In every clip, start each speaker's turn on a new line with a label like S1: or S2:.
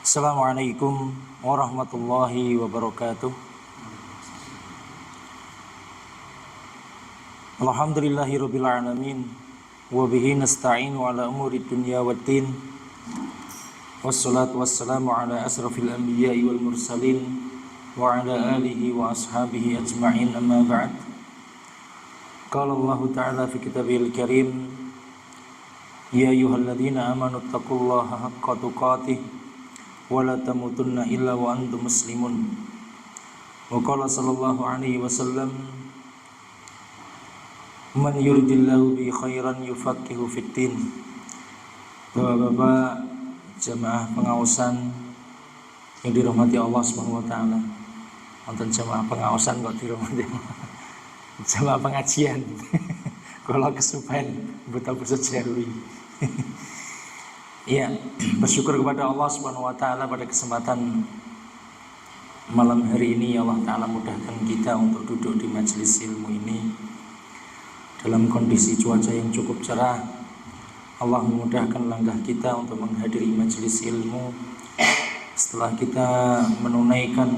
S1: Assalamualaikum warahmatullahi wabarakatuh. Alhamdulillahirabbil alamin wa bihi nasta'inu ala umuri dunya waddin. Wassalatu wassalamu ala asrafil anbiya'i wal mursalin wa ala alihi wa ashabihi ajma'in, amma ba'd. Qala Allah ta'ala fi kitabihil karim, ya ayyuhalladzina amanu taqullaha haqqa tuqatih wala tamutunna illa wa antum muslimun. Wa qala sallallahu alaihi wasallam, man yuridillahu bi khairan yufaqihu fiddin. Bapak-bapak jamaah pengawasan yang dirahmati Allah Subhanahu wa taala. Wonten jamaah pengawasan kok dirahmati jamaah pengajian. Kalau kesupen betul sejarwi. Ya, bersyukur kepada Allah Subhanahu wa taala pada kesempatan malam hari ini. Allah taala mudahkan kita untuk duduk di majelis ilmu ini dalam kondisi cuaca yang cukup cerah. Allah memudahkan langkah kita untuk menghadiri majelis ilmu setelah kita menunaikan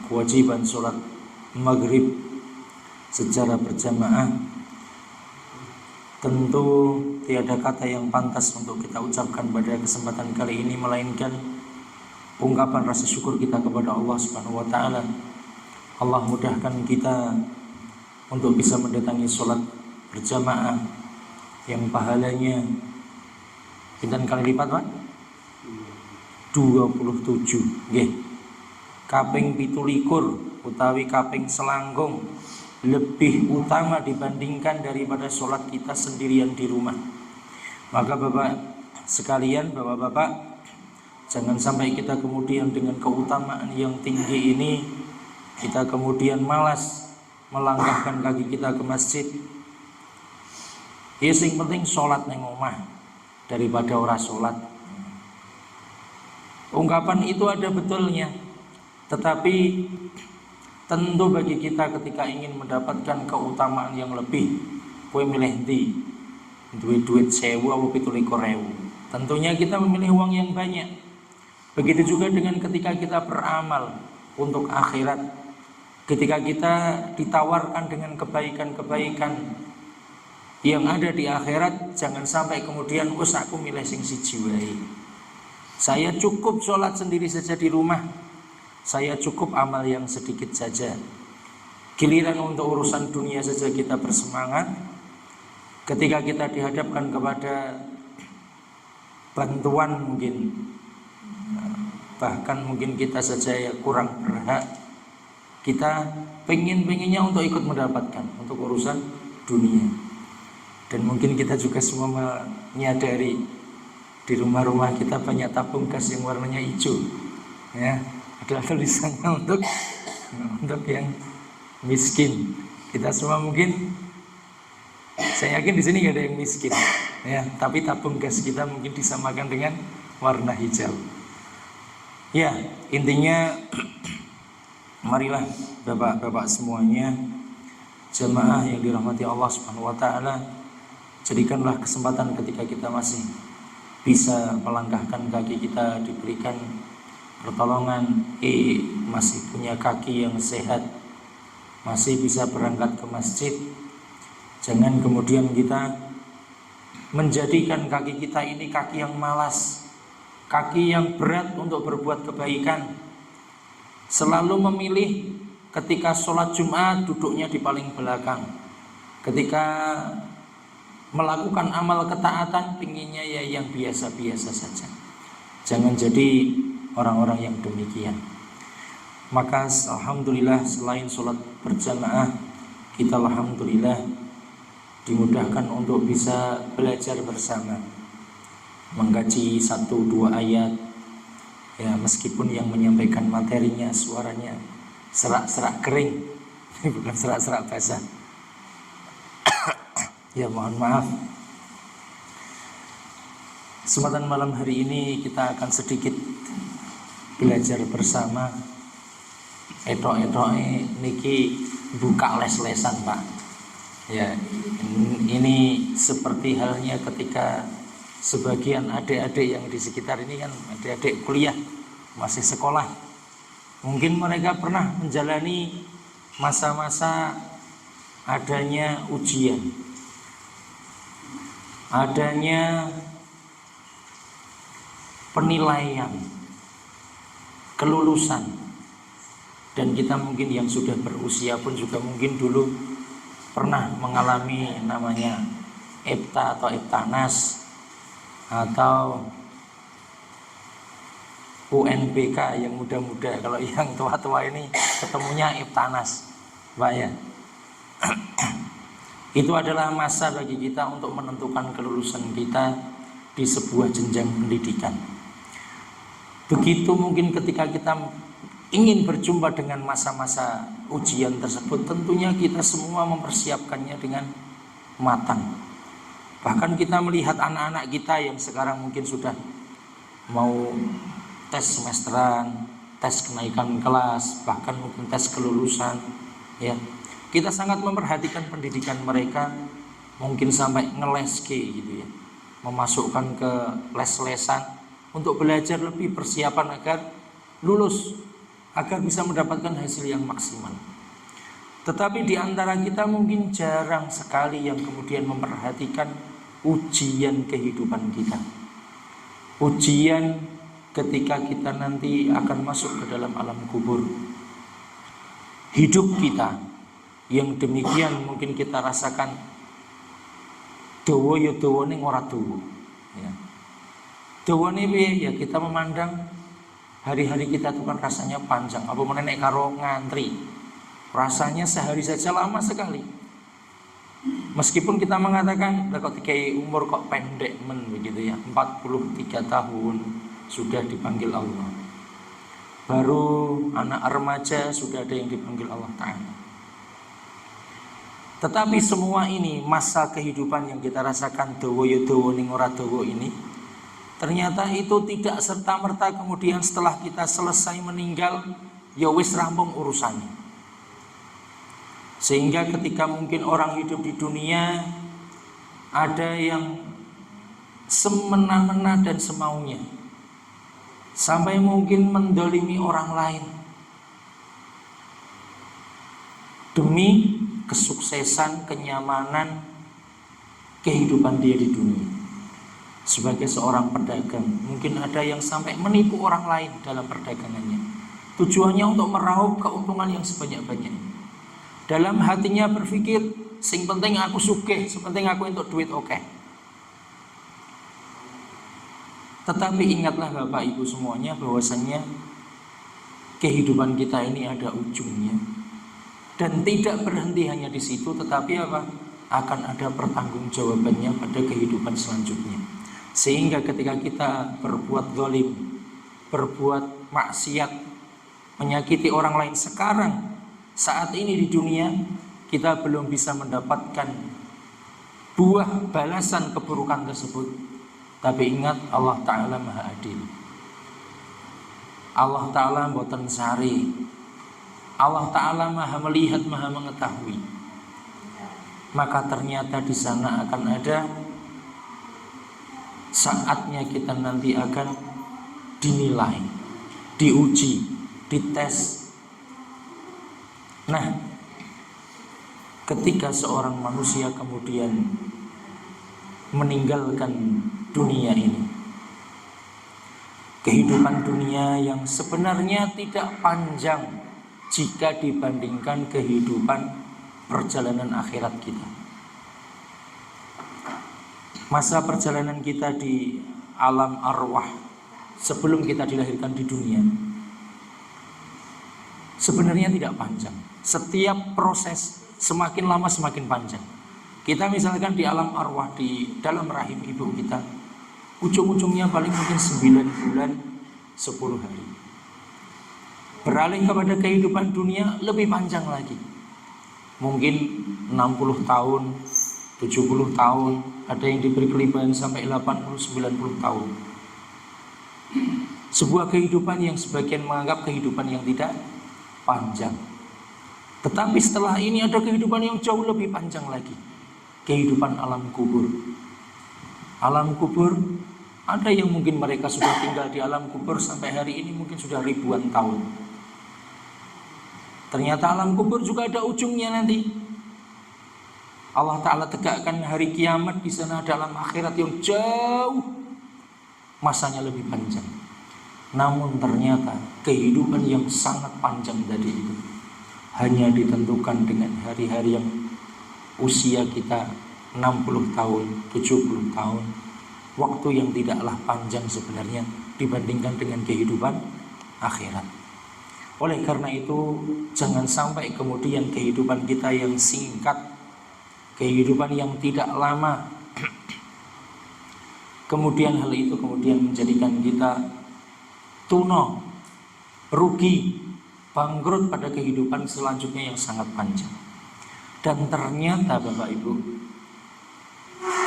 S1: kewajiban sholat maghrib secara berjamaah. Tentu tiada kata yang pantas untuk kita ucapkan pada kesempatan kali ini melainkan ungkapan rasa syukur kita kepada Allah Subhanahu wa taala. Allah mudahkan kita untuk bisa mendatangi sholat berjamaah yang pahalanya pinten kali lipat, Pak? 27. Nggih. Kaping 17 utawi kaping selangkung lebih utama dibandingkan daripada sholat kita sendirian di rumah. Maka Bapak sekalian, Bapak-bapak, jangan sampai kita kemudian dengan keutamaan yang tinggi ini kita kemudian malas melangkahkan kaki kita ke masjid. Ya sing penting sholat neng omah daripada ora sholat. Ungkapan itu ada betulnya, tetapi tentu bagi kita ketika ingin mendapatkan keutamaan yang lebih, kowe milih ndi? Duit 1000 apa 17.000? Tentunya kita memilih uang yang banyak. Begitu juga dengan ketika kita beramal untuk akhirat. Ketika kita ditawarkan dengan kebaikan-kebaikan yang ada di akhirat, jangan sampai kemudian aku milih sing siji wae. Saya cukup sholat sendiri saja di rumah. Saya cukup amal yang sedikit saja. Giliran untuk urusan dunia saja kita bersemangat. Ketika kita dihadapkan kepada bantuan mungkin, bahkan mungkin kita saja yang kurang berhak, kita pengennya untuk ikut mendapatkan untuk urusan dunia. Dan mungkin kita juga semua menyadari di rumah-rumah kita banyak tabung gas yang warnanya hijau, ya. Ada tulisannya untuk yang miskin. Kita semua mungkin, saya yakin di sini gak ada yang miskin, ya. Tapi tabung gas kita mungkin disamakan dengan warna hijau. Ya, intinya marilah Bapak-bapak semuanya, jamaah yang dirahmati Allah Subhanahu wa taala, jadikanlah kesempatan ketika kita masih bisa melangkahkan kaki kita, diberikan pertolongan, masih punya kaki yang sehat, masih bisa berangkat ke masjid. Jangan kemudian kita menjadikan kaki kita ini kaki yang malas, kaki yang berat untuk berbuat kebaikan. Selalu memilih ketika sholat Jumat duduknya di paling belakang. Ketika melakukan amal ketaatan pinginnya ya yang biasa-biasa saja. Jangan jadi orang-orang yang demikian. Maka alhamdulillah selain sholat berjamaah, kita alhamdulillah dimudahkan untuk bisa belajar bersama, mengkaji 1-2 ayat, ya, meskipun yang menyampaikan materinya suaranya serak-serak kering, bukan serak-serak basah. Ya mohon maaf. Kesempatan malam hari ini kita akan sedikit belajar bersama. Etok-etoke niki buka les-lesan, Pak. Ya, ini seperti halnya ketika sebagian adik-adik yang di sekitar ini kan adik-adik kuliah, masih sekolah. Mungkin mereka pernah menjalani masa-masa adanya ujian, adanya penilaian, kelulusan. Dan kita mungkin yang sudah berusia pun juga mungkin dulu pernah mengalami namanya EPTA atau EPTANAS atau UNBK yang muda-muda. Kalau yang tua-tua ini ketemunya EPTANAS, Pak ya. Itu adalah masa bagi kita untuk menentukan kelulusan kita di sebuah jenjang pendidikan. Begitu mungkin ketika kita ingin berjumpa dengan masa-masa ujian tersebut, tentunya kita semua mempersiapkannya dengan matang. Bahkan kita melihat anak-anak kita yang sekarang mungkin sudah mau tes semesteran, tes kenaikan kelas, bahkan mungkin tes kelulusan, ya. Kita sangat memperhatikan pendidikan mereka, mungkin sampai ngeles gitu ya, memasukkan ke les-lesan untuk belajar lebih, persiapan agar lulus, agar bisa mendapatkan hasil yang maksimal. Tetapi di antara kita mungkin jarang sekali yang kemudian memperhatikan ujian kehidupan kita. Ujian ketika kita nanti akan masuk ke dalam alam kubur. Hidup kita yang demikian mungkin kita rasakan dawa ya dawa ning ora dawa. Ya. Dawane piye? Ya kita memandang hari-hari kita itu kan rasanya panjang. Apa meneh karo ngantri. Rasanya sehari saja lama sekali. Meskipun kita mengatakan kok dikai umur kok pendek begitu ya. 43 tahun sudah dipanggil Allah. Baru anak remaja sudah ada yang dipanggil Allah Ta'ala. Tetapi semua ini masa kehidupan yang kita rasakan dawa ya dawa ning ora dawa ini, ternyata itu tidak serta-merta kemudian setelah kita selesai meninggal ya wis rampung urusannya. Sehingga ketika mungkin orang hidup di dunia ada yang semena-mena dan semaunya, sampai mungkin mendolimi orang lain demi kesuksesan, kenyamanan, kehidupan dia di dunia. Sebagai seorang pedagang, mungkin ada yang sampai menipu orang lain dalam perdagangannya. Tujuannya untuk meraup keuntungan yang sebanyak-banyaknya. Dalam hatinya berpikir, sing penting aku sugih, sepenting aku untuk duit oke. Tetapi ingatlah Bapak Ibu semuanya bahwasannya kehidupan kita ini ada ujungnya. Dan tidak berhenti hanya di situ, tetapi apa? Akan ada pertanggungjawabannya pada kehidupan selanjutnya. Sehingga ketika kita berbuat zalim, berbuat maksiat, menyakiti orang lain sekarang, saat ini di dunia, kita belum bisa mendapatkan buah balasan keburukan tersebut. Tapi ingat, Allah Ta'ala Maha Adil. Allah Ta'ala mboten sari. Allah Ta'ala Maha melihat, Maha mengetahui. Maka ternyata di sana akan ada saatnya kita nanti akan dinilai, diuji, dites. Nah, ketika seorang manusia kemudian meninggalkan dunia ini, kehidupan dunia yang sebenarnya tidak panjang jika dibandingkan kehidupan perjalanan akhirat kita. Masa perjalanan kita di alam arwah sebelum kita dilahirkan di dunia sebenarnya tidak panjang. Setiap proses semakin lama semakin panjang. Kita misalkan di alam arwah, di dalam rahim ibu kita, ujung-ujungnya paling mungkin 9 bulan 10 hari. Beralih kepada kehidupan dunia lebih panjang lagi. Mungkin 60 tahun, 70 tahun, ada yang diberi kelimpahan sampai 80-90 tahun. Sebuah kehidupan yang sebagian menganggap kehidupan yang tidak panjang. Tetapi setelah ini ada kehidupan yang jauh lebih panjang lagi. Kehidupan alam kubur. Alam kubur Ada yang mungkin mereka sudah tinggal di alam kubur sampai hari ini mungkin sudah ribuan tahun. Ternyata alam kubur juga ada ujungnya nanti. Allah Ta'ala tegakkan hari kiamat di sana dalam akhirat yang jauh, masanya lebih panjang. Namun ternyata kehidupan yang sangat panjang tadi itu hanya ditentukan dengan hari-hari yang usia kita 60 tahun, 70 tahun. Waktu yang tidaklah panjang sebenarnya dibandingkan dengan kehidupan akhirat. Oleh karena itu, jangan sampai kemudian kehidupan kita yang singkat, kehidupan yang tidak lama, kemudian hal itu kemudian menjadikan kita tuno, rugi, bangkrut pada kehidupan selanjutnya yang sangat panjang. Dan ternyata Bapak Ibu,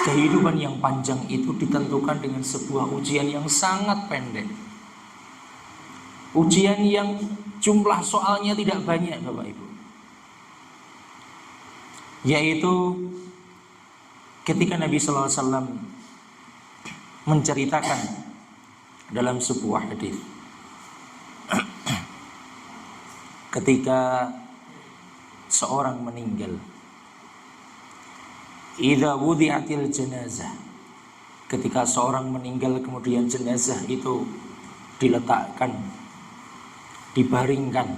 S1: kehidupan yang panjang itu ditentukan dengan sebuah ujian yang sangat pendek. Ujian yang jumlah soalnya tidak banyak Bapak Ibu, yaitu ketika Nabi sallallahu alaihi wasallam menceritakan dalam sebuah hadis, ketika seorang meninggal, idza wudi'atil jenazah, ketika seorang meninggal kemudian jenazah itu diletakkan, dibaringkan,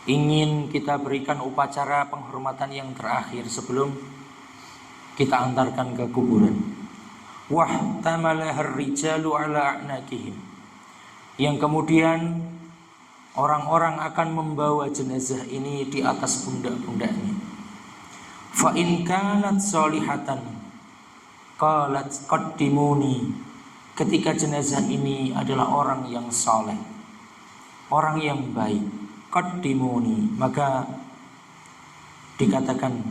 S1: ingin kita berikan upacara penghormatan yang terakhir sebelum kita antarkan ke kuburan. Wahtamalahar rijalu ala a'naqihim, yang kemudian orang-orang akan membawa jenazah ini di atas pundak-pundaknya. Fa in kanat sholihatan qalat qaddimuni, ketika jenazah ini adalah orang yang saleh, orang yang baik, qaddimuni, maka dikatakan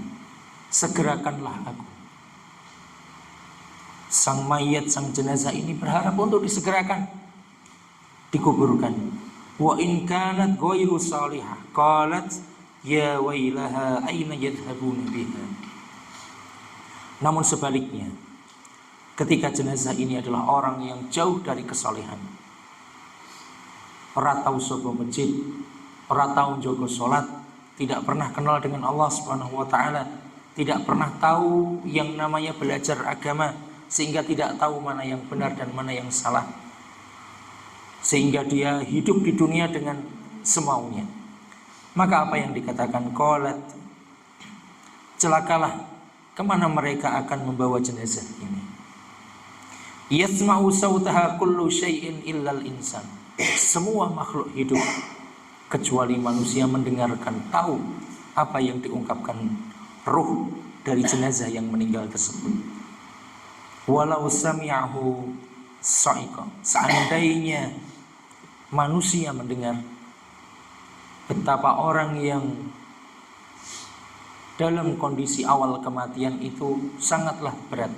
S1: segerakanlah aku. Sang mayat, sang jenazah ini berharap untuk disegerakan, dikuburkan. Wa in kanat ghairu salihah qalat ya wailaha aina yadhhabuna biha. Namun sebaliknya, ketika jenazah ini adalah orang yang jauh dari kesalehan, ora tau sapa masjid, ora tau njogo salat, tidak pernah kenal dengan Allah Subhanahu wa taala, tidak pernah tahu yang namanya belajar agama, sehingga tidak tahu mana yang benar dan mana yang salah, sehingga dia hidup di dunia dengan semaunya. Maka apa yang dikatakan qalat, celakalah kemana mereka akan membawa jenazah ini. Yasma'u sautaha kullu syai'in illal insan, semua makhluk hidup kecuali manusia mendengarkan, tahu apa yang diungkapkan ruh dari jenazah yang meninggal tersebut. Walau sami'ahu sa'iqa, seandainya manusia mendengar betapa orang yang dalam kondisi awal kematian itu sangatlah berat,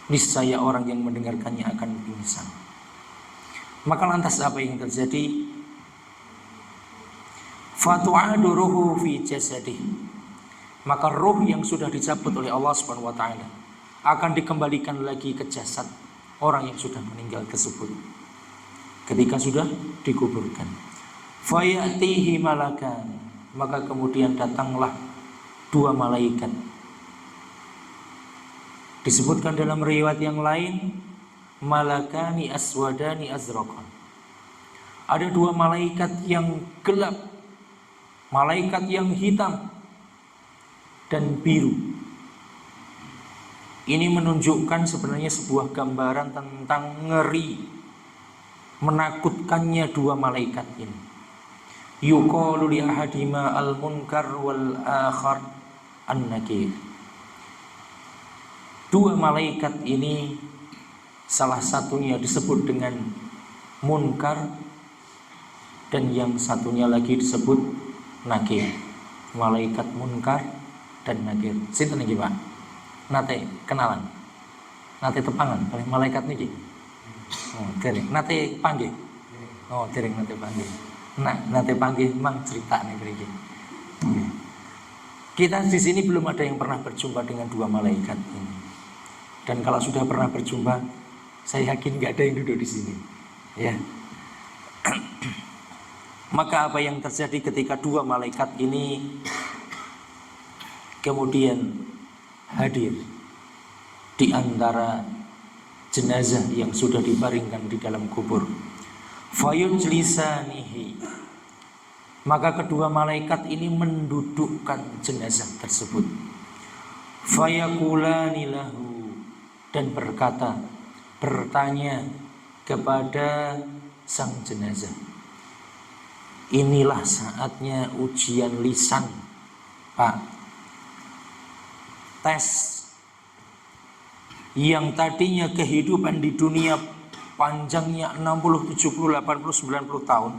S1: niscaya orang yang mendengarkannya akan pingsan. Maka lantas apa yang terjadi? Fatu'adu ruhu fi jasadih, maka ruh yang sudah dicabut oleh Allah Subhanahu wa taala akan dikembalikan lagi ke jasad orang yang sudah meninggal tersebut ketika sudah dikuburkan. Fayatihi malakan, maka kemudian datanglah dua malaikat. Disebutkan dalam riwayat yang lain, malakani aswadani azraqan, ada dua malaikat yang gelap, malaikat yang hitam dan biru. Ini menunjukkan sebenarnya sebuah gambaran tentang ngeri, menakutkannya dua malaikat ini. Yuqalu li ahadima al-munkar wal akhar an-nakir. Dua malaikat ini salah satunya disebut dengan munkar dan yang satunya lagi disebut nakir. Malaikat munkar dan nakir. Sinten niki, Pak? Nate kenalan. Nate tepangan oleh malaikat niki. Oh, dereng nate panggih. Oh, dereng nate panggih. Nah, nanti panggil mang cerita nih beri. Kita di sini belum ada yang pernah berjumpa dengan dua malaikat ini. Dan kalau sudah pernah berjumpa, saya yakin nggak ada yang duduk di sini. Ya. Maka apa yang terjadi ketika dua malaikat ini kemudian hadir di antara jenazah yang sudah dibaringkan di dalam kubur. Fayujlisanihi, maka kedua malaikat ini mendudukkan jenazah tersebut. Fayaqulani lahu, dan bertanya kepada sang jenazah. Inilah saatnya ujian lisan, Pak. Tes yang tadinya kehidupan di dunia panjangnya 60, 70, 80, 90 tahun.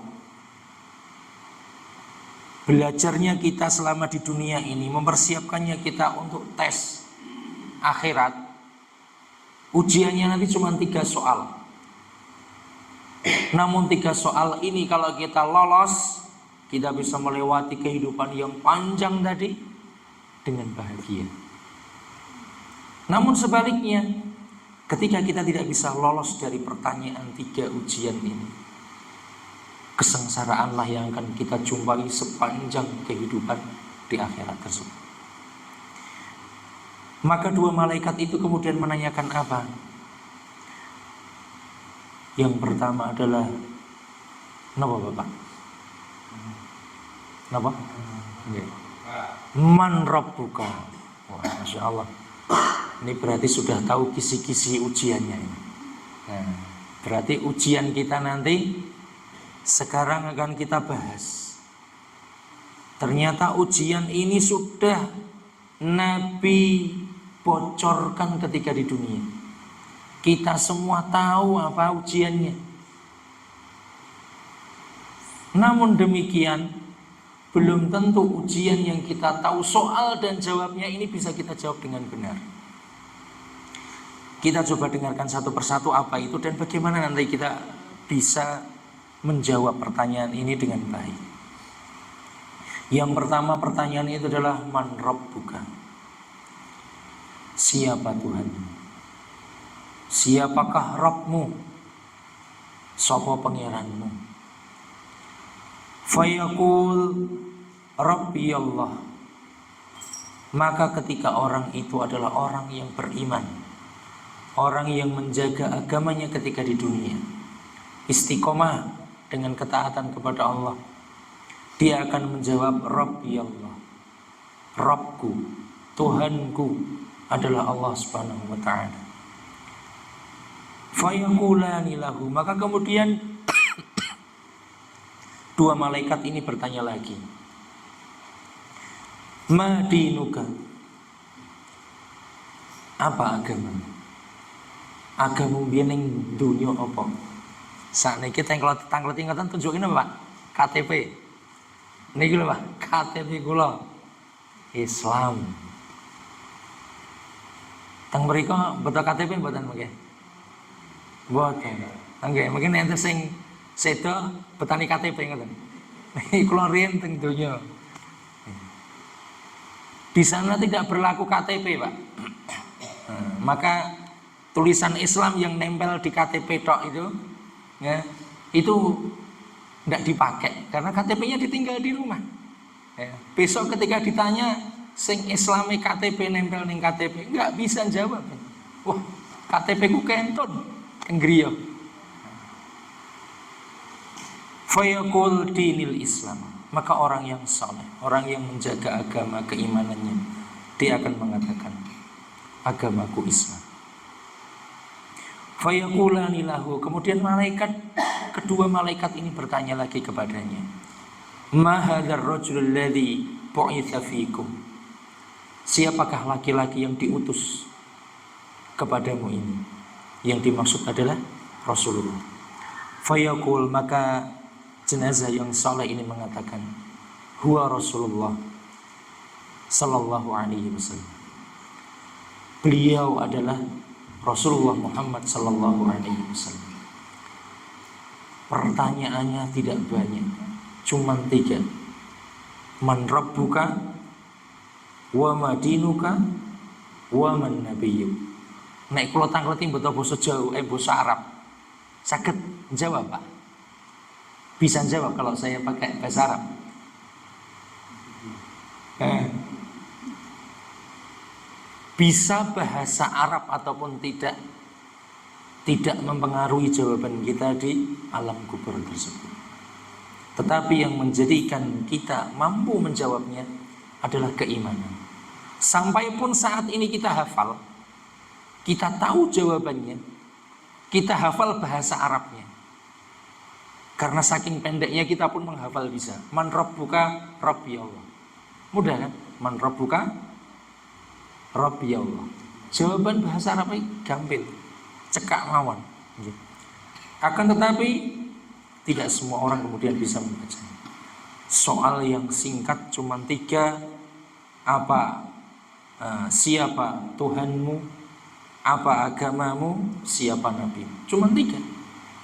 S1: Belajarnya kita selama di dunia ini, mempersiapkannya kita untuk tes akhirat. Ujiannya nanti cuma 3 soal. Namun 3 soal ini kalau kita lolos, kita bisa melewati kehidupan yang panjang tadi dengan bahagia. Namun sebaliknya, ketika kita tidak bisa lolos dari pertanyaan 3 ujian ini, kesengsaraanlah yang akan kita jumpai sepanjang kehidupan di akhirat tersebut. Maka dua malaikat itu kemudian menanyakan apa? Yang pertama adalah, kenapa Bapak? Kenapa? Man rabbuka. Wah, Masya Allah. Ini berarti sudah tahu kisi-kisi ujiannya ini. Nah, berarti ujian kita nanti sekarang akan kita bahas. Ternyata ujian ini sudah Nabi bocorkan ketika di dunia. Kita semua tahu apa ujiannya. Namun demikian, belum tentu ujian yang kita tahu soal dan jawabnya ini bisa kita jawab dengan benar. Kita coba dengarkan satu persatu apa itu dan bagaimana nanti kita bisa menjawab pertanyaan ini dengan baik. Yang pertama pertanyaan itu adalah man rabbuka. Siapa Tuhanmu? Siapakah Rabbmu? Sapa pangeranmu? Fayaqul Rabbi Allah. Maka ketika orang itu adalah orang yang beriman, orang yang menjaga agamanya ketika di dunia, istiqomah dengan ketaatan kepada Allah, dia akan menjawab Rabbi Allah. Rabbku, Tuhanku adalah Allah Subhanahu wa ta'ala. Fayaqulani lahu, maka kemudian dua malaikat ini bertanya lagi. Ma dinuka, apa agama? Agama biyen ning dunya apa? Sakniki tanglet ingatan tunjukin apa, Pak? KTP. Niki lho, Pak, KTP kula Islam. Teng mriko beto KTP mboten nggih? Mboten. Nggih, mungkin enten sing sedo betani KTP ngoten. Niki kula riyen teng donya. Di sana tidak berlaku KTP, Pak. Maka tulisan Islam yang nempel di KTP tok itu, ya, itu tidak dipakai karena KTP-nya ditinggal di rumah. Ya. Besok ketika ditanya sing Islami KTP nempel ning KTP, nggak bisa jawab. Wah, KTP ku kenton teng griya. Fayaqul dinil Islam, maka orang yang saleh, orang yang menjaga agama keimanannya, dia akan mengatakan agamaku Islam. Fayaqulani lahu, kemudian kedua malaikat ini bertanya lagi kepadanya, ma hadzal rajul alladzi bu'itsa fiikum, siapakah laki-laki yang diutus kepadamu ini? Yang dimaksud adalah Rasulullah. Fayaqul, maka jenazah yang saleh ini mengatakan, huwa Rasulullah sallallahu alaihi wasallam. Beliau adalah Rasulullah Muhammad sallallahu alaihi wasallam. Pertanyaannya tidak banyak, cuma 3. Man rabbuka, wa madinuka, wa man nabiyyuk. Nek kula tangkleti mboten basa Jawa, basa Arab. Saged jawab, Pak? Bisa jawab kalau saya pakai bahasa Arab? Bisa bahasa Arab ataupun tidak mempengaruhi jawaban kita di alam kubur tersebut. Tetapi yang menjadikan kita mampu menjawabnya adalah keimanan. Sampai pun saat ini kita hafal, kita tahu jawabannya, kita hafal bahasa Arabnya. Karena saking pendeknya kita pun menghafal bisa. Man rabbuka rabbi Allah. Mudah kan? Man rabbuka rabbi Allah. Jawaban bahasa Arabnya gampil, cekak mawon. Akan tetapi tidak semua orang kemudian bisa membaca. Soal yang singkat cuma 3, siapa Tuhanmu, apa agamamu, siapa Nabi. Cuma 3.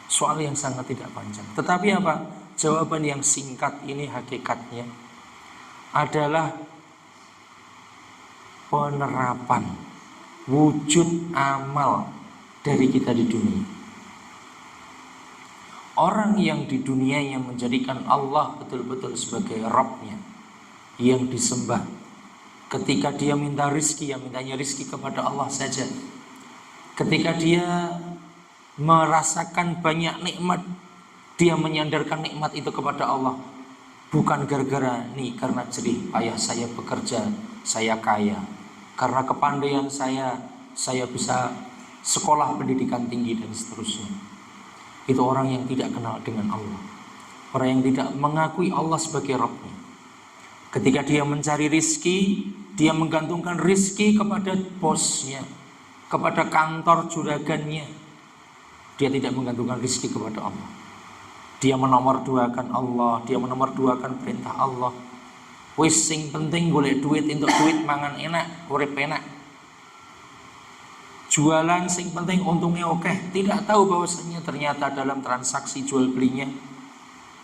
S1: Soal yang sangat tidak panjang. Tetapi apa? Jawaban yang singkat ini hakikatnya adalah penerapan wujud amal dari kita di dunia. Orang yang di dunia yang menjadikan Allah betul-betul sebagai Rabb-nya yang disembah, ketika dia minta rizki, yang mintanya rizki kepada Allah saja. Ketika dia merasakan banyak nikmat, dia menyandarkan nikmat itu kepada Allah. Bukan gara-gara nih, karena jerih payah saya bekerja, saya kaya. Karena kepandaian saya bisa sekolah pendidikan tinggi dan seterusnya. Itu orang yang tidak kenal dengan Allah, orang yang tidak mengakui Allah sebagai Rabb-nya. Ketika dia mencari rizki, dia menggantungkan rizki kepada bosnya, kepada kantor juragannya. Dia tidak menggantungkan rizki kepada Allah. Dia menomorduakan Allah, dia menomorduakan perintah Allah. Wis sing penting golek duit, untuk duit mangan enak, urip enak. Jualan sing penting untungnya oke. Tidak tahu bahwasanya ternyata dalam transaksi jual belinya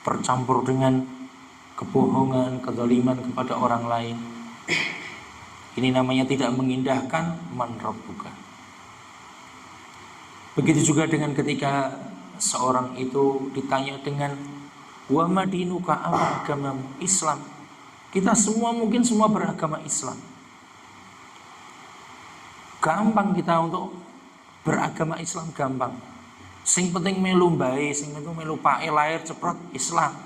S1: bercampur dengan kebohongan, kezaliman kepada orang lain. Ini namanya tidak mengindahkan man rabbuka. Begitu juga dengan ketika seorang itu ditanya dengan wa madinuka, apa agamamu? Islam. Kita semua mungkin semua beragama Islam. Gampang kita untuk beragama Islam, gampang. Sing penting melu bae, sing penting melu pae lahir ceprot Islam.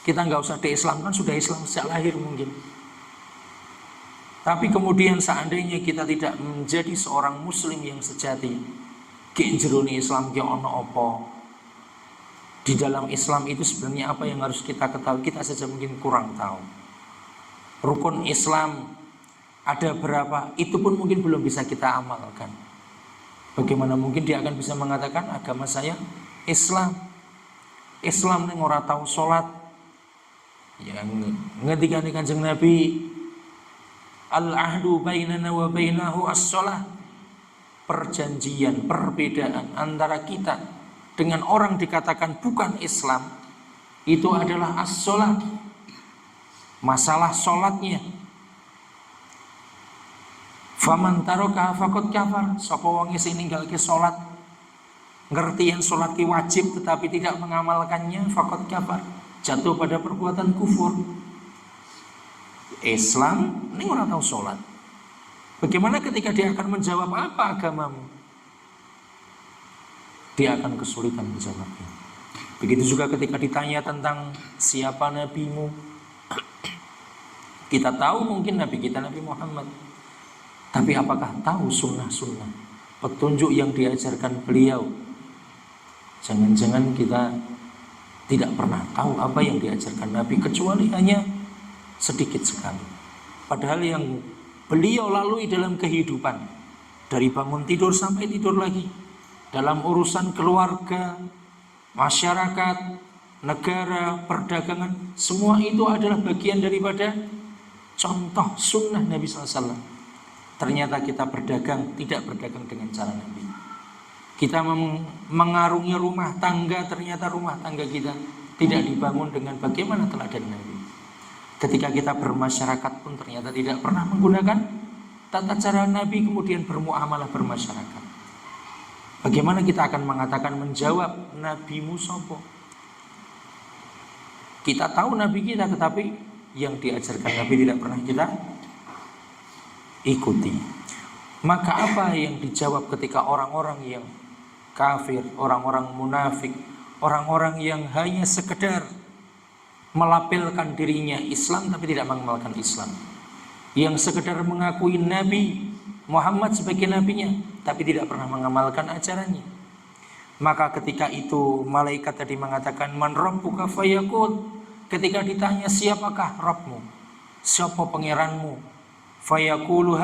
S1: Kita nggak usah diislamkan, sudah Islam sejak lahir mungkin. Tapi kemudian seandainya kita tidak menjadi seorang muslim yang sejati, ki jerone Islam ki ono apa? Di dalam Islam itu sebenarnya apa yang harus kita ketahui, kita saja mungkin kurang tahu. Rukun Islam ada berapa, itu pun mungkin belum bisa kita amalkan. Bagaimana mungkin dia akan bisa mengatakan agama saya Islam? Islam ning ora tahu sholat. Yang ngendikane Kanjeng Nabi, al-ahdu bainana wa bainahu as-shalah. Perjanjian, perbedaan antara kita dengan orang dikatakan bukan Islam itu adalah as-shalah. Masalah sholatnya. Faman taraka faqad kafar. Sapa wong sing ninggalke salat, ngerti yen salat ki wajib tetapi tidak mengamalkannya, faqad kafar, jatuh pada perbuatan kufur. Islam ning ora tahu salat. Bagaimana ketika dia akan menjawab apa agamamu? Dia akan kesulitan menjawabnya. Begitu juga ketika ditanya tentang siapa nabimu. Kita tahu mungkin nabi kita Nabi Muhammad. Tapi apakah tahu sunnah-sunnah, petunjuk yang diajarkan beliau? Jangan-jangan kita tidak pernah tahu apa yang diajarkan Nabi, kecuali hanya sedikit sekali. Padahal yang beliau lalui dalam kehidupan, dari bangun tidur sampai tidur lagi, dalam urusan keluarga, masyarakat, negara, perdagangan, semua itu adalah bagian daripada contoh sunnah Nabi SAW. Ternyata kita berdagang, tidak berdagang dengan cara Nabi. Kita mengarungi rumah tangga, ternyata rumah tangga kita tidak dibangun dengan bagaimana teladan Nabi. Ketika kita bermasyarakat pun ternyata tidak pernah menggunakan tata cara Nabi kemudian bermuamalah bermasyarakat. Bagaimana kita akan mengatakan menjawab Nabimu sopo? Kita tahu Nabi kita, tetapi yang diajarkan Nabi tidak pernah kita ikuti. Maka apa yang dijawab ketika orang-orang yang kafir, orang-orang munafik, orang-orang yang hanya sekedar melapelkan dirinya Islam tapi tidak mengamalkan Islam, yang sekedar mengakui Nabi Muhammad sebagai nabinya tapi tidak pernah mengamalkan ajarannya. Maka ketika itu malaikat tadi mengatakan man rabbuka fayaqul, ketika ditanya siapakah Rabbmu, siapa pangeranmu, fayaqulu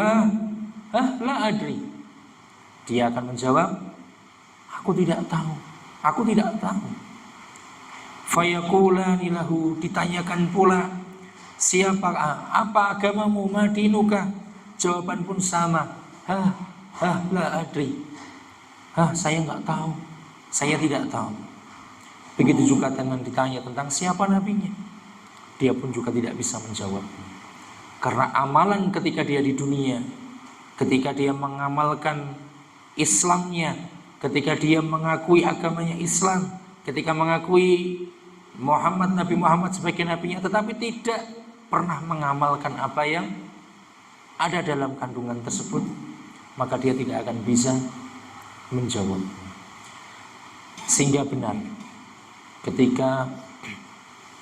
S1: la adri, dia akan menjawab aku tidak tahu, aku tidak tahu. Fayaqulani lahu, ditanyakan pula siapa, apa agamamu, madinuka, jawaban pun sama, la adri, saya nggak tahu, saya tidak tahu. Begitu juga dengan ditanya tentang siapa nabinya, dia pun juga tidak bisa menjawab. Karena amalan ketika dia di dunia, ketika dia mengamalkan Islamnya, ketika dia mengakui agamanya Islam, ketika mengakui Nabi Muhammad sebagai nabinya, tetapi tidak pernah mengamalkan apa yang ada dalam kandungan tersebut, maka dia tidak akan bisa menjawab. Sehingga benar ketika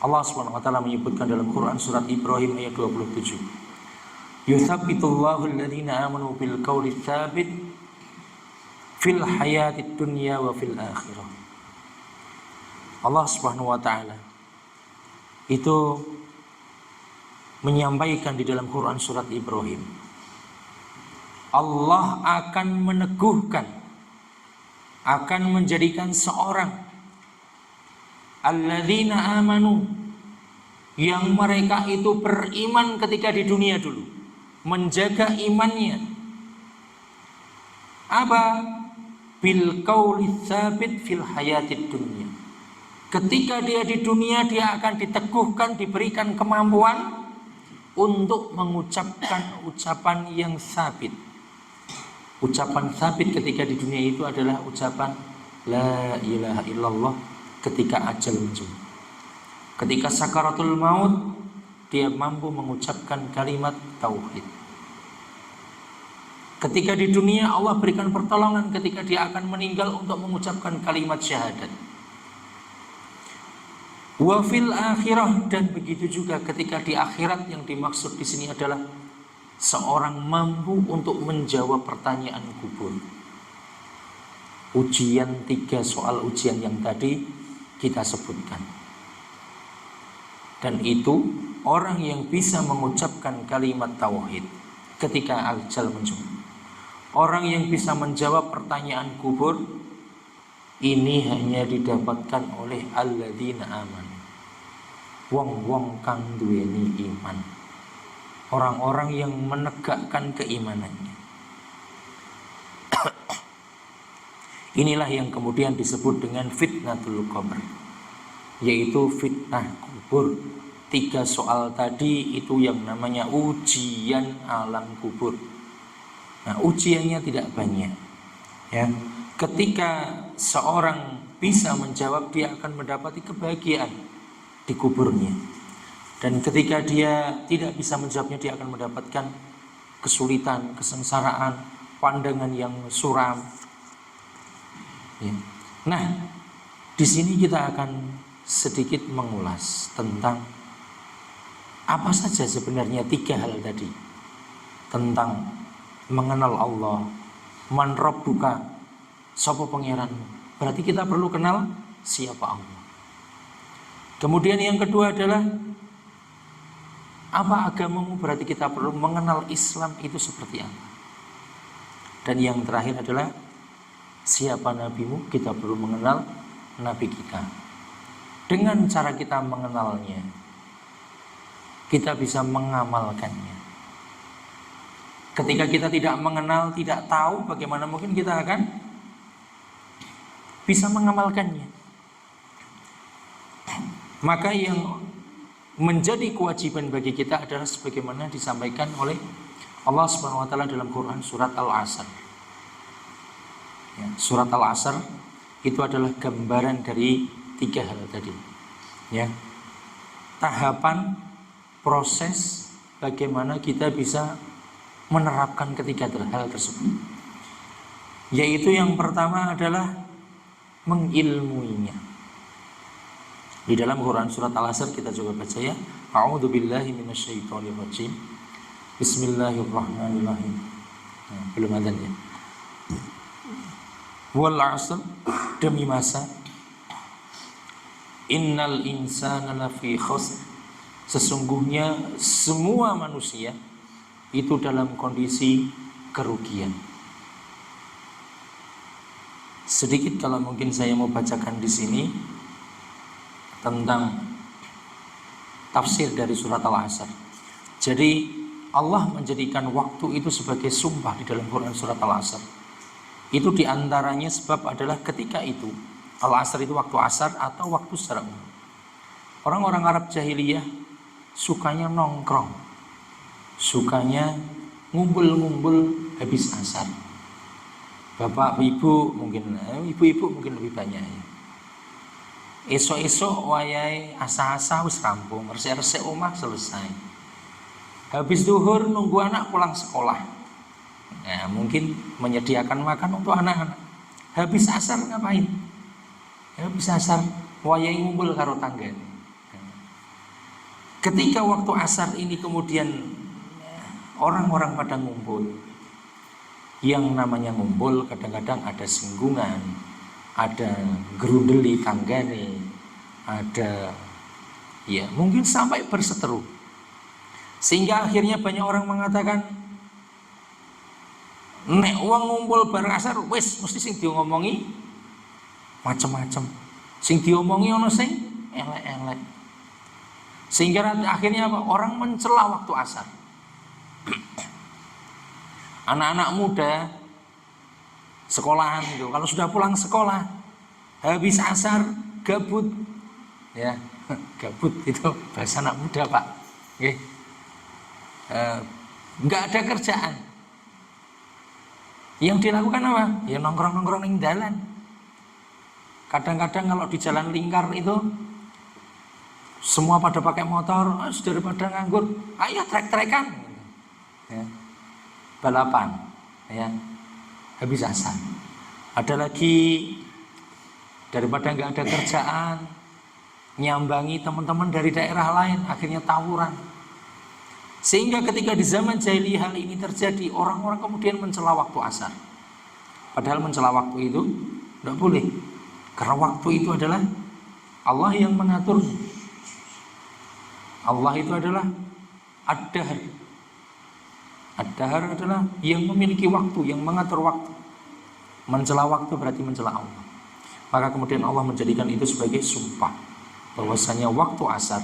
S1: Allah SWT menyebutkan dalam Quran surat Ibrahim ayat 27, yuthabbitullahu alladhina amanu bil qawli tsabit fil hayatid dunya wa fil akhirah. Allah Subhanahu wa taala itu menyampaikan di dalam Quran surat Ibrahim, Allah akan meneguhkan, akan menjadikan seorang alladzina amanu, yang mereka itu beriman ketika di dunia dulu, menjaga imannya. Apa? Bil qauli tsabit fil hayatid dunya. Ketika dia di dunia, dia akan diteguhkan, diberikan kemampuan untuk mengucapkan ucapan yang sabit. Ucapan sabit ketika di dunia itu adalah ucapan la ilaha illallah ketika ajal menjemput. Ketika sakaratul maut, dia mampu mengucapkan kalimat tauhid. Ketika di dunia Allah berikan pertolongan ketika dia akan meninggal untuk mengucapkan kalimat syahadat. Wa fil akhirah, dan begitu juga ketika di akhirat, yang dimaksud di sini adalah seorang mampu untuk menjawab pertanyaan kubur. Ujian 3 soal ujian yang tadi kita sebutkan. Dan itu orang yang bisa mengucapkan kalimat tauhid ketika ajal menjemput. Orang yang bisa menjawab pertanyaan kubur ini hanya didapatkan oleh alladzina amanu, wong-wong kang duweni iman, orang-orang yang menegakkan keimanannya. Inilah yang kemudian disebut dengan fitnatul qabr, yaitu fitnah kubur. 3 soal tadi itu yang namanya ujian alam kubur. Nah, ujiannya tidak banyak, ya. Ketika seorang bisa menjawab, dia akan mendapati kebahagiaan di kuburnya. Dan ketika dia tidak bisa menjawabnya, dia akan mendapatkan kesulitan, kesengsaraan, pandangan yang suram. Ya. Nah, di sini kita akan sedikit mengulas tentang apa saja sebenarnya 3 hal tadi, tentang mengenal Allah, man rabbuka, sapa pangeranmu. Berarti kita perlu kenal siapa Allah. Kemudian yang kedua adalah apa agamamu, berarti kita perlu mengenal Islam itu seperti apa. Dan yang terakhir adalah siapa nabimu, kita perlu mengenal nabi kita. Dengan cara kita mengenalnya, kita bisa mengamalkannya. Ketika kita tidak mengenal, tidak tahu, bagaimana mungkin kita akan bisa mengamalkannya. Maka yang menjadi kewajiban bagi kita adalah sebagaimana disampaikan oleh Allah Subhanahu wa taala dalam Quran surat Al-Asr. Ya, surat Al-Asr itu adalah gambaran dari 3 hal tadi. Ya. Tahapan proses bagaimana kita bisa menerapkan ketiga hal tersebut. Yaitu yang pertama adalah mengilmuinya. Di dalam Quran surat Al-Asr kita juga baca ya, A'udzu billahi minasyaitonir rajim. Bismillahirrahmanirrahim. Nah, belum ada ya. Wal 'asr, demi masa. Innal insana lafi khusr. Sesungguhnya semua manusia itu dalam kondisi kerugian. Sedikit kalau mungkin saya mau bacakan di sini tentang tafsir dari surat Al-Asr. Jadi Allah menjadikan waktu itu sebagai sumpah di dalam Quran surat Al-Asr. Itu diantaranya sebab adalah ketika itu Al-Asr itu waktu asar atau waktu secara umum. Orang-orang Arab jahiliyah sukanya nongkrong, sukanya ngumpul-ngumpul habis asar. Bapak ibu mungkin, ibu-ibu mungkin lebih banyak ya. Esok-esok wayai asa-asa wis rampung, resik-resik omah selesai. Habis zuhur nunggu anak pulang sekolah. Nah, mungkin menyediakan makan untuk anak-anak. Habis asar ngapain? Habis asar wayai ngumpul karo tangga. Ketika waktu asar ini kemudian orang-orang pada ngumpul. Yang namanya ngumpul kadang-kadang ada singgungan, ada gerundeli tanggane, ada ya mungkin sampai berseteru. Sehingga akhirnya banyak orang mengatakan nek wong ngumpul bareng asar wis mesti sing diomongi macam-macam. Sing diomongi ono sing elek-elek. Sehingga akhirnya apa? Orang mencela waktu asar. Anak-anak muda sekolahan itu kalau sudah pulang sekolah habis asar gabut ya, gabut itu bahasa anak muda Pak. Oke. Nggak ada kerjaan. Yang dilakukan apa? Ya nongkrong-nongkrong di jalan. Kadang-kadang kalau di jalan lingkar itu semua pada pakai motor, daripada nganggur, ayo trek-trekan. Ya. Balapan, ya. Habis asar. Ada lagi daripada nggak ada kerjaan, nyambangi teman-teman dari daerah lain, akhirnya tawuran. Sehingga ketika di zaman jahiliyah hal ini terjadi, orang-orang kemudian mencela waktu asar. Padahal mencela waktu itu tidak boleh, karena waktu itu adalah Allah yang mengatur. Allah itu adalah Ad-Dahr. Ad-Dahr adalah yang memiliki waktu, yang mengatur waktu. Mencela waktu berarti mencela Allah. Maka kemudian Allah menjadikan itu sebagai sumpah bahwasanya waktu asar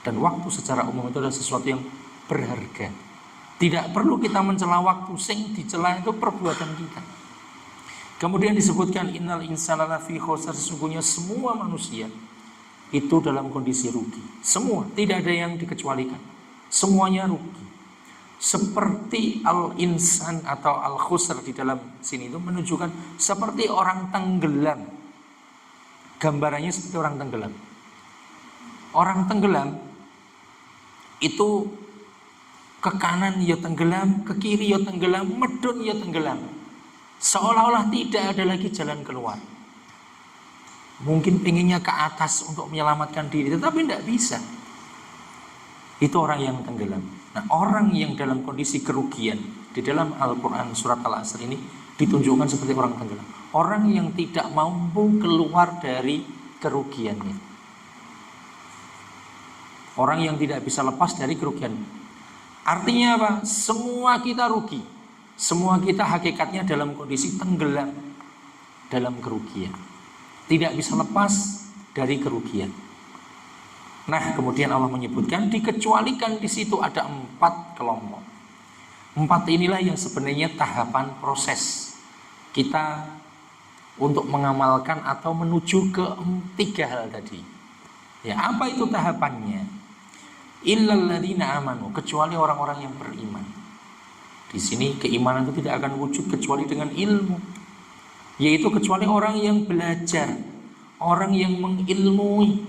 S1: dan waktu secara umum itu adalah sesuatu yang berharga. Tidak perlu kita mencela waktu, sing dicela itu perbuatan kita. Kemudian disebutkan innal insana lafi khusr, sesungguhnya semua manusia itu dalam kondisi rugi. Semua, tidak ada yang dikecualikan. Semuanya rugi. Seperti al-insan atau al-khusr di dalam sini itu menunjukkan seperti orang tenggelam. Gambarannya seperti orang tenggelam. Orang tenggelam itu ke kanan ya tenggelam, ke kiri ya tenggelam, medun ya tenggelam. Seolah-olah tidak ada lagi jalan keluar. Mungkin pengennya ke atas untuk menyelamatkan diri, tetapi tidak bisa. Itu orang yang tenggelam. Nah, orang yang dalam kondisi kerugian di dalam Al-Quran surat Al-Asr ini ditunjukkan seperti orang tenggelam. Orang yang tidak mampu keluar dari kerugiannya. Orang yang tidak bisa lepas dari kerugian. Artinya apa? Semua kita rugi. Semua kita hakikatnya dalam kondisi tenggelam dalam kerugian. Tidak bisa lepas dari kerugian. Nah, kemudian Allah menyebutkan dikecualikan di situ ada 4 kelompok. 4 inilah yang sebenarnya tahapan proses kita untuk mengamalkan atau menuju ke 3 hal tadi. Ya, apa itu tahapannya? Illal ladzina amanu, kecuali orang-orang yang beriman. Di sini keimanan itu tidak akan wujud kecuali dengan ilmu, yaitu kecuali orang yang belajar, orang yang mengilmui,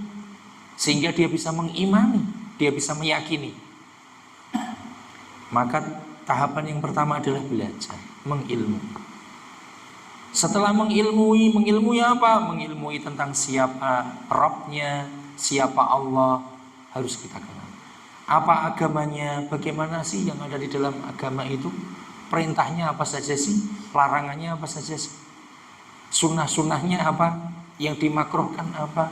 S1: sehingga dia bisa mengimani, dia bisa meyakini. Maka tahapan yang pertama adalah belajar, mengilmui. Setelah mengilmui apa? Mengilmui tentang siapa Rabbnya, siapa Allah, harus kita kenal. Apa agamanya, bagaimana sih yang ada di dalam agama itu, perintahnya apa saja sih, larangannya apa saja sih, sunnah-sunnahnya apa, yang dimakruhkan apa.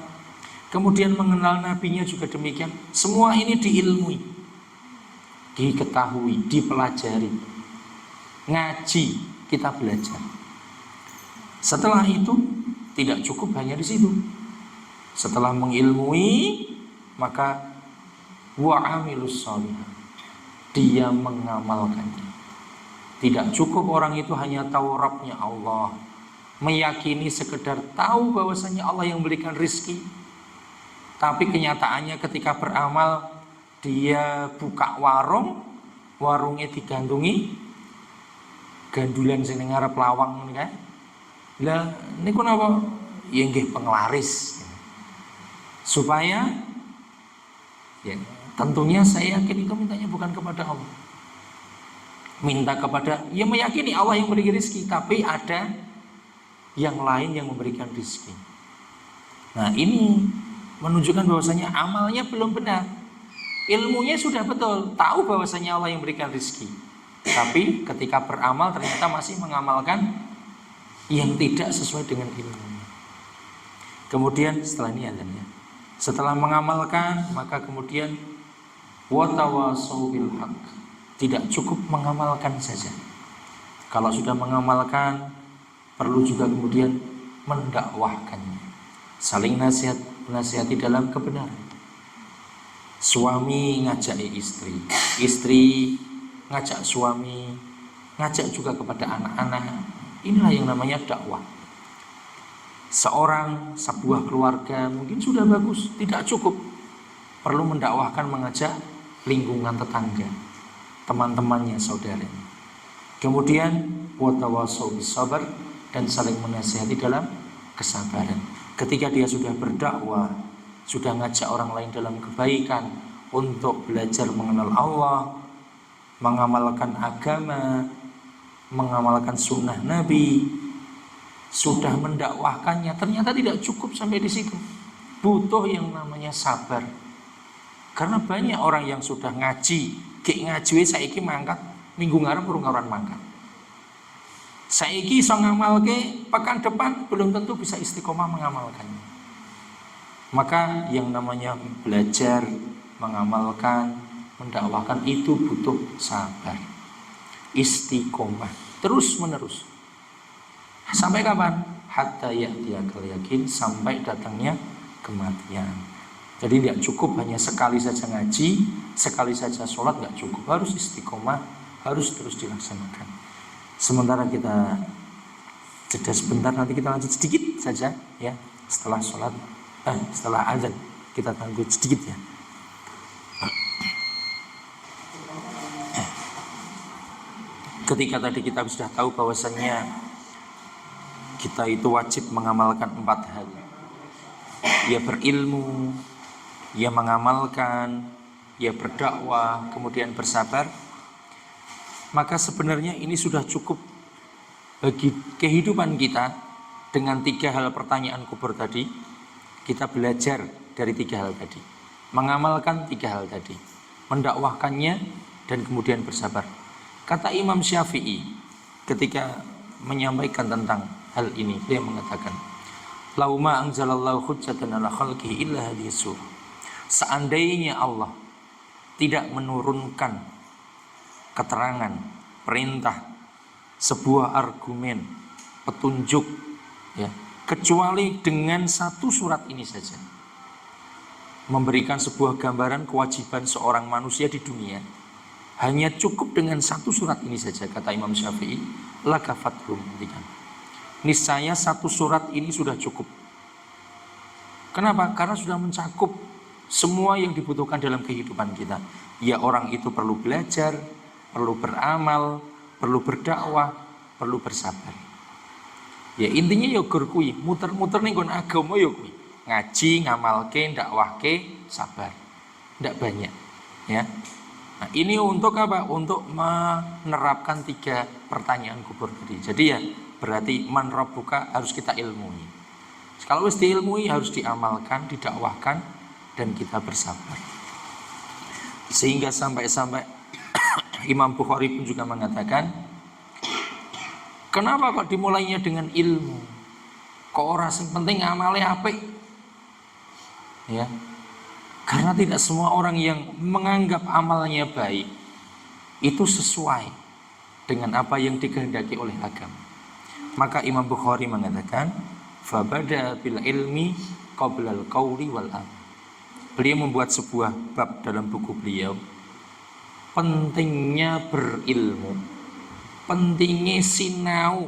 S1: Kemudian mengenal nabinya juga demikian. Semua ini diilmui, diketahui, dipelajari. Ngaji, kita belajar. Setelah itu tidak cukup hanya di situ. Setelah mengilmui, maka wa'amilus sholihah, dia mengamalkannya. Tidak cukup orang itu hanya tahu Rabbnya Allah, meyakini sekedar tahu bahwasanya Allah yang memberikan rizki, tapi kenyataannya ketika beramal dia buka warung, warungnya digandungi gandulan sing ngarep lawang kan. Lah niku napa? Ya nggih penglaris. Supaya ya, tentunya saya yakin itu mintanya bukan kepada Allah, minta kepada, ya meyakini Allah yang memberi rezeki, tapi ada yang lain yang memberikan rezeki. Nah ini menunjukkan bahwasanya amalnya belum benar. Ilmunya sudah betul, tahu bahwasanya Allah yang memberikan rezeki, tapi ketika beramal ternyata masih mengamalkan yang tidak sesuai dengan ilmunya. Kemudian setelah ini adanya, setelah mengamalkan, maka kemudian watawasau bil haq. Tidak cukup mengamalkan saja. Kalau sudah mengamalkan, perlu juga kemudian mendakwahkannya. Saling nasihati dalam kebenaran. Suami ngajak istri, istri ngajak suami, ngajak juga kepada anak-anak. Inilah yang namanya dakwah. Sebuah keluarga mungkin sudah bagus, tidak cukup, perlu mendakwahkan, mengajak lingkungan tetangga, teman-temannya, saudaranya. Kemudian watawasau bis sabar, dan saling menasihati dalam kesabaran. Ketika dia sudah berdakwah, sudah ngajak orang lain dalam kebaikan untuk belajar mengenal Allah, mengamalkan agama, mengamalkan sunnah Nabi, sudah mendakwahkannya, ternyata tidak cukup sampai di situ. Butuh yang namanya sabar. Karena banyak orang yang sudah ngaji, ngaji saiki mangkat, minggu ngarep urung karuan mangkat. Saiki iso ngamalke, pekan depan belum tentu bisa istiqomah mengamalkannya. Maka yang namanya belajar, mengamalkan, mendakwahkan itu butuh sabar, istiqomah, terus menerus. Sampai kapan? Hatta ya'tiyakal yakin, sampai datangnya kematian. Jadi tidak cukup hanya sekali saja ngaji, sekali saja sholat, nggak cukup, harus istiqomah, harus terus dilaksanakan. Sementara kita jeda sebentar, nanti kita lanjut sedikit saja ya, setelah sholat, setelah azan kita tunggu sedikit ya. Ketika tadi kita sudah tahu bahwasannya kita itu wajib mengamalkan 4 hal, ya berilmu, ya mengamalkan, ya berdakwah, kemudian bersabar. Maka sebenarnya ini sudah cukup bagi kehidupan kita. Dengan 3 hal pertanyaan kubur tadi, kita belajar dari 3 hal tadi, mengamalkan 3 hal tadi, mendakwahkannya, dan kemudian bersabar. Kata Imam Syafi'i ketika menyampaikan tentang hal ini, dia mengatakan, lauma anzalallahu hujjatan ala khalqihi illa hadhihi surah. Seandainya Allah tidak menurunkan keterangan, perintah, sebuah argumen, petunjuk ya, kecuali dengan 1 surat ini saja, memberikan sebuah gambaran kewajiban seorang manusia di dunia, hanya cukup dengan 1 surat ini saja, kata Imam Syafi'i, lakafathum, niscaya 1 surat ini sudah cukup. Kenapa? Karena sudah mencakup semua yang dibutuhkan dalam kehidupan kita. Ya orang itu perlu belajar, perlu beramal, perlu berdakwah, perlu bersabar. Ya intinya ya gur kuwi, muter-muter ning nggon agama ya kuwi. Ngaji, ngamalke, dakwahke, sabar. Ndak banyak, ya. Nah, ini untuk apa? Untuk menerapkan 3 pertanyaan kubur tadi. Jadi ya berarti man rabbuka harus kita ilmui. Kalau wis diilmui harus diamalkan, didakwahkan, dan kita bersabar. Sehingga sampai-sampai Imam Bukhari pun juga mengatakan, kenapa kok dimulainya dengan ilmu? Kok ora sing penting amale apik? Ya. Karena tidak semua orang yang menganggap amalnya baik itu sesuai dengan apa yang dikehendaki oleh agama. Maka Imam Bukhari mengatakan, fabada bil ilmi qabla al qawli wal amal. Beliau membuat sebuah bab dalam buku beliau, pentingnya berilmu, pentingnya sinau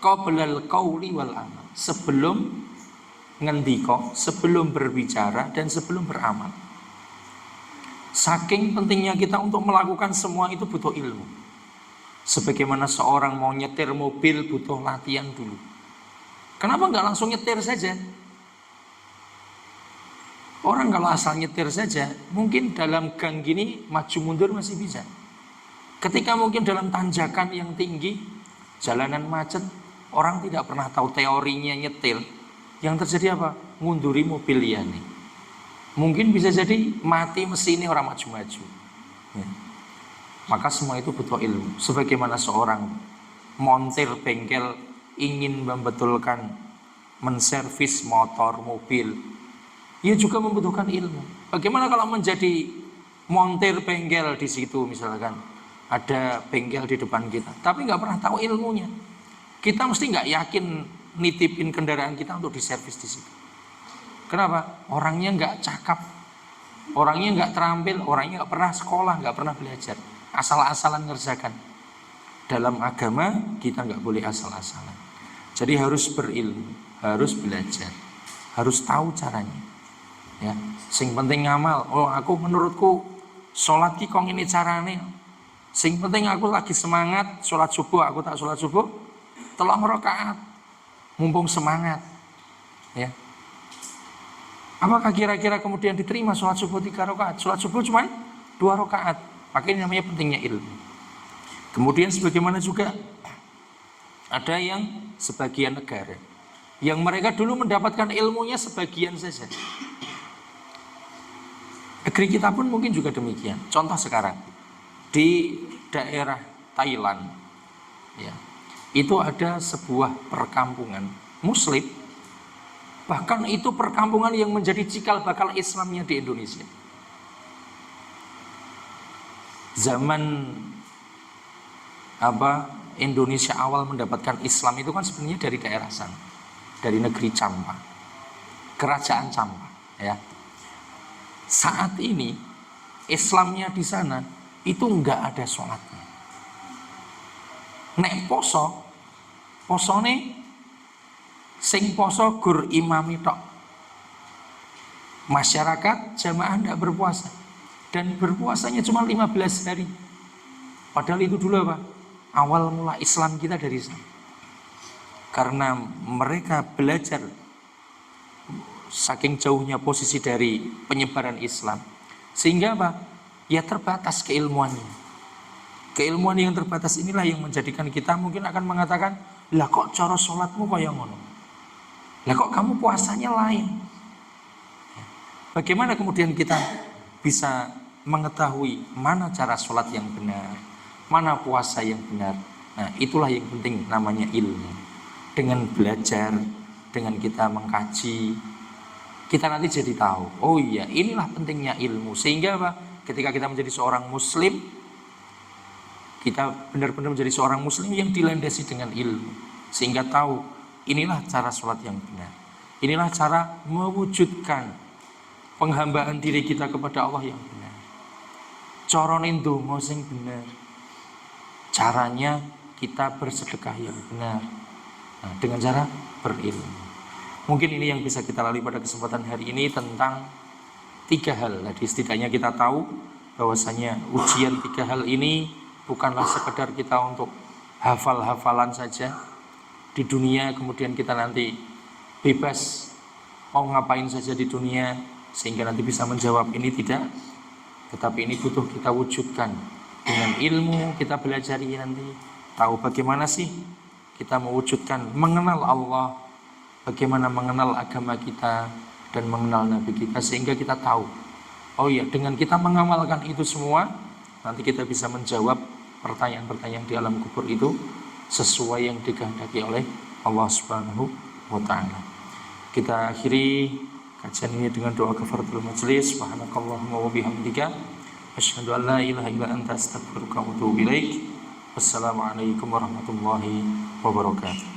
S1: qabla al qawli wal amal, sebelum ngendika, sebelum berbicara dan sebelum beramal. Saking pentingnya kita untuk melakukan semua itu butuh ilmu. Sebagaimana seorang mau nyetir mobil butuh latihan dulu. Kenapa nggak langsung nyetir saja? Orang kalau asal nyetir saja, mungkin dalam gang gini maju mundur masih bisa. Ketika mungkin dalam tanjakan yang tinggi, jalanan macet, orang tidak pernah tahu teorinya nyetir. Yang terjadi apa? Ngunduri mobil liyane. Mungkin bisa jadi mati mesinnya orang maju-maju. Ya. Maka semua itu butuh ilmu. Sebagaimana seorang montir bengkel ingin membetulkan, menservis motor, mobil, ia juga membutuhkan ilmu. Bagaimana kalau menjadi montir bengkel di situ, misalkan ada bengkel di depan kita, tapi nggak pernah tahu ilmunya, kita mesti nggak yakin nitipin kendaraan kita untuk diservis di situ. Kenapa? Orangnya nggak cakap, orangnya nggak terampil, orangnya nggak pernah sekolah, nggak pernah belajar, asal-asalan ngerjakan. Dalam agama kita nggak boleh asal-asalan. Jadi harus berilmu, harus belajar, harus tahu caranya. Ya, sing penting ngamal. Oh, aku menurutku sholat ki kong ini carane. Sing penting aku lagi semangat sholat subuh, aku tak sholat subuh 3 rakaat. Mumpung semangat, ya. Apakah kira-kira kemudian diterima sholat subuh 3 rakaat? Sholat subuh cuma 2 rakaat. Maka ini namanya pentingnya ilmu. Kemudian sebagaimana juga ada yang sebagian negara yang mereka dulu mendapatkan ilmunya sebagian saja. Negeri kita pun mungkin juga demikian. Contoh sekarang di daerah Thailand, ya. Itu ada sebuah perkampungan Muslim, bahkan itu perkampungan yang menjadi cikal bakal Islamnya di Indonesia. Zaman Indonesia awal mendapatkan Islam itu kan sebenarnya dari daerah sana, dari negeri Campa, kerajaan Campa, ya. Saat ini Islamnya di sana itu enggak ada sholatnya. Nek posone sing poso gur imami tok. Masyarakat jamaah tidak berpuasa, dan berpuasanya cuma 15 hari. Padahal itu dulu apa? Awal mula Islam kita dari sana. Karena mereka belajar saking jauhnya posisi dari penyebaran Islam, sehingga apa? Ya terbatas keilmuannya. Keilmuan yang terbatas inilah yang menjadikan kita mungkin akan mengatakan, lah kok cara sholatmu kayak ngono? Lah kok kamu puasanya lain? Bagaimana kemudian kita bisa mengetahui mana cara sholat yang benar, mana puasa yang benar? Nah, itulah yang penting namanya ilmu. Dengan belajar, dengan kita mengkaji, kita nanti jadi tahu, oh iya, inilah pentingnya ilmu. Sehingga apa? Ketika kita menjadi seorang muslim, kita benar-benar menjadi seorang muslim yang dilandasi dengan ilmu, sehingga tahu inilah cara sholat yang benar, inilah cara mewujudkan penghambaan diri kita kepada Allah yang benar, carane ndonga sing benar, caranya kita bersedekah yang benar, nah, dengan cara berilmu. Mungkin ini yang bisa kita lalui pada kesempatan hari ini tentang 3 hal. Jadi setidaknya kita tahu bahwasanya ujian 3 hal ini bukanlah sekedar kita untuk hafal-hafalan saja di dunia, kemudian kita nanti bebas mau ngapain saja di dunia sehingga nanti bisa menjawab. Ini tidak, tetapi ini butuh kita wujudkan dengan ilmu. Kita belajari nanti, tahu bagaimana sih kita mewujudkan, mengenal Allah, bagaimana mengenal agama kita dan mengenal Nabi kita, sehingga kita tahu, oh iya, dengan kita mengamalkan itu semua, nanti kita bisa menjawab pertanyaan-pertanyaan di alam kubur itu sesuai yang dikehendaki oleh Allah Subhanahu wa ta'ala. Kita akhiri kajian ini dengan doa kafaratul majlis. Subhanakallahumma wa bihamdika asyhadu an la ilaha illa anta astaghfiruka wa atubu ilaik. Wassalamualaikum warahmatullahi wabarakatuh.